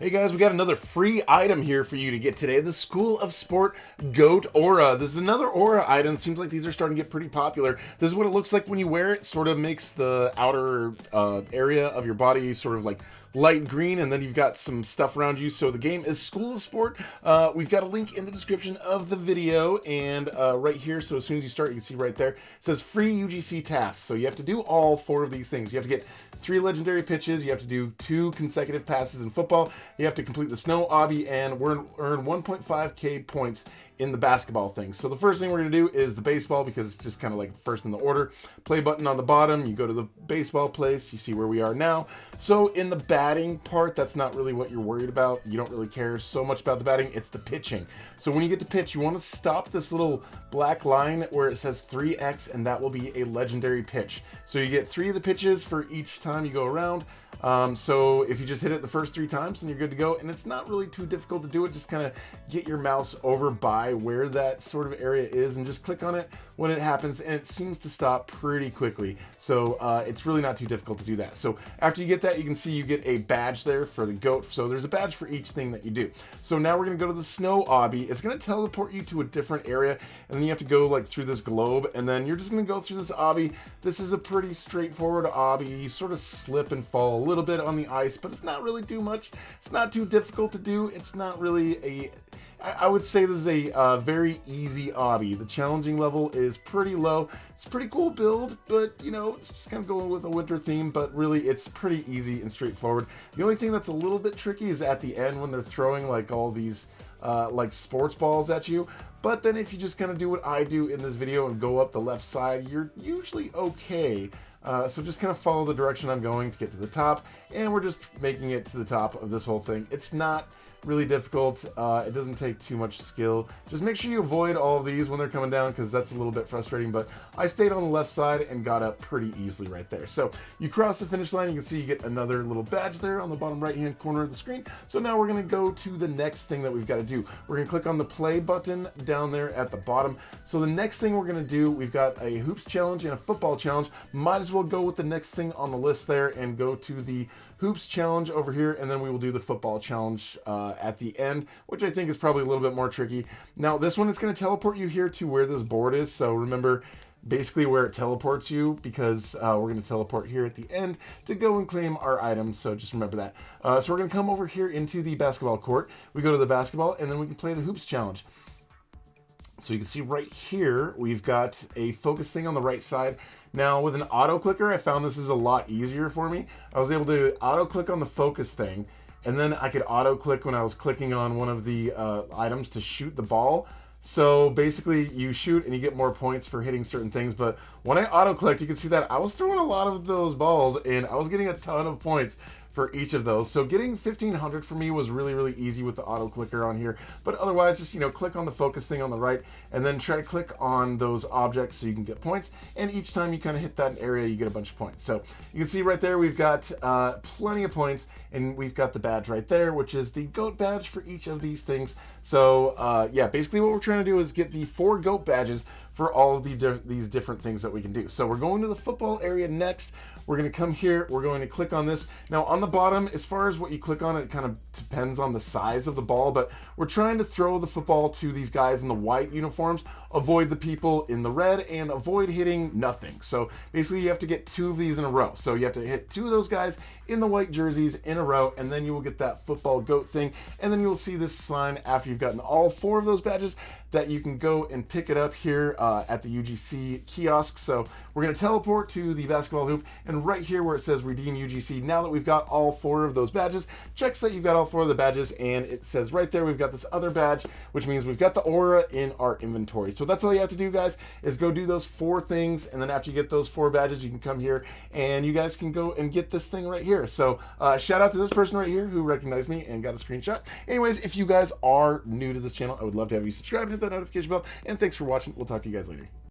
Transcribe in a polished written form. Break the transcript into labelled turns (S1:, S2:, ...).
S1: Hey guys, we got another free item here for you to get today. The School of Sport G.O.A.T Aura. This is another Aura item. Seems like these are starting to get pretty popular. This is what it looks like when you wear it. Sort of makes the outer area of your body sort of like light green, and then you've got some stuff around you. So the game is School of Sport. We've got a link in the description of the video and right here. So as soon as you start, you can see right there, it says free UGC tasks. So you have to do all 4 of these things. You have to get 3 legendary pitches. You have to do 2 consecutive passes in football. You have to complete the snow obby and earn 1.5k points in the basketball thing. So the first thing we're going to do is the baseball, because it's just kind of like first in the order. Play button on the bottom, you go to the baseball place, you see where we are now. So in the batting part, that's not really what you're worried about. You don't really care so much about the batting, it's the pitching. So when you get to pitch, you want to stop this little black line where it says 3x, and that will be a legendary pitch. So you get 3 of the pitches for each time you go around. So if you just hit it the first 3 times, then you're good to go. And it's not really too difficult to do it. Just kind of get your mouse over by where that sort of area is and just click on it when it happens, and it seems to stop pretty quickly. So it's really not too difficult to do that. So after you get that, you can see you get a badge there for the GOAT. So there's a badge for each thing that you do. So now we're going to go to the snow obby. It's going to teleport you to a different area, and then you have to go like through this globe, and then you're just going to go through this obby. This is a pretty straightforward obby. You sort of slip and fall a little bit on the ice, but it's not really too much. It's not too difficult to do. It's not really I would say this is a very easy obby. The challenging level is pretty low. It's a pretty cool build, but you know, it's just kind of going with a winter theme, but really it's pretty easy and straightforward. The only thing that's a little bit tricky is at the end when they're throwing like all these like sports balls at you. But then if you just kind of do what I do in this video and go up the left side, you're usually okay. So just kind of follow the direction I'm going to get to the top, and we're just making it to the top of this whole thing. It's not really difficult. It doesn't take too much skill. Just make sure you avoid all of these when they're coming down, because that's a little bit frustrating, but I stayed on the left side and got up pretty easily right there. So you cross the finish line, you can see you get another little badge there on the bottom right hand corner of the screen. So now we're going to go to the next thing that we've got to do. We're going to click on the play button down there at the bottom. So the next thing we're going to do, we've got a hoops challenge and a football challenge. Might as well go with the next thing on the list there and go to the hoops challenge over here, and then we will do the football challenge at the end, which I think is probably a little bit more tricky. Now this one is going to teleport you here to where this board is. So remember basically where it teleports you, because we're going to teleport here at the end to go and claim our items. So just remember that. So we're going to come over here into the basketball court. We go to the basketball, and then we can play the hoops challenge. So you can see right here, we've got a focus thing on the right side. Now with an auto clicker, I found this is a lot easier for me. I was able to auto click on the focus thing, and then I could auto click when I was clicking on one of the items to shoot the ball. So basically you shoot and you get more points for hitting certain things. But when I auto clicked, you can see that I was throwing a lot of those balls and I was getting a ton of points for each of those. So getting 1500 for me was really, really easy with the auto clicker on here. But otherwise, just, you know, click on the focus thing on the right and then try to click on those objects so you can get points. And each time you kind of hit that area, you get a bunch of points. So you can see right there, we've got plenty of points, and we've got the badge right there, which is the GOAT badge for each of these things. So yeah, basically what we're trying to do is get the 4 GOAT badges for all of these different things that we can do. So we're going to the football area next. We're going to come here. We're going to click on this. Now on the bottom, as far as what you click on, it kind of depends on the size of the ball, but we're trying to throw the football to these guys in the white uniforms, avoid the people in the red, and avoid hitting nothing. So basically you have to get 2 of these in a row. So you have to hit 2 of those guys in the white jerseys in a row, and then you will get that football GOAT thing. And then you will see this sign after you've gotten all 4 of those badges that you can go and pick it up here at the UGC kiosk. So we're going to teleport to the basketball hoop, and right here where it says redeem UGC, now that we've got all 4 of those badges, checks that you've got all 4 of the badges, and it says right there we've got this other badge, which means we've got the aura in our inventory. So that's all you have to do, guys, is go do those 4 things, and then after you get those 4 badges, you can come here and you guys can go and get this thing right here. So shout out to this person right here who recognized me and got a screenshot. Anyways, if you guys are new to this channel, I would love to have you subscribe and hit that notification bell, and thanks for watching. We'll talk to you guys later.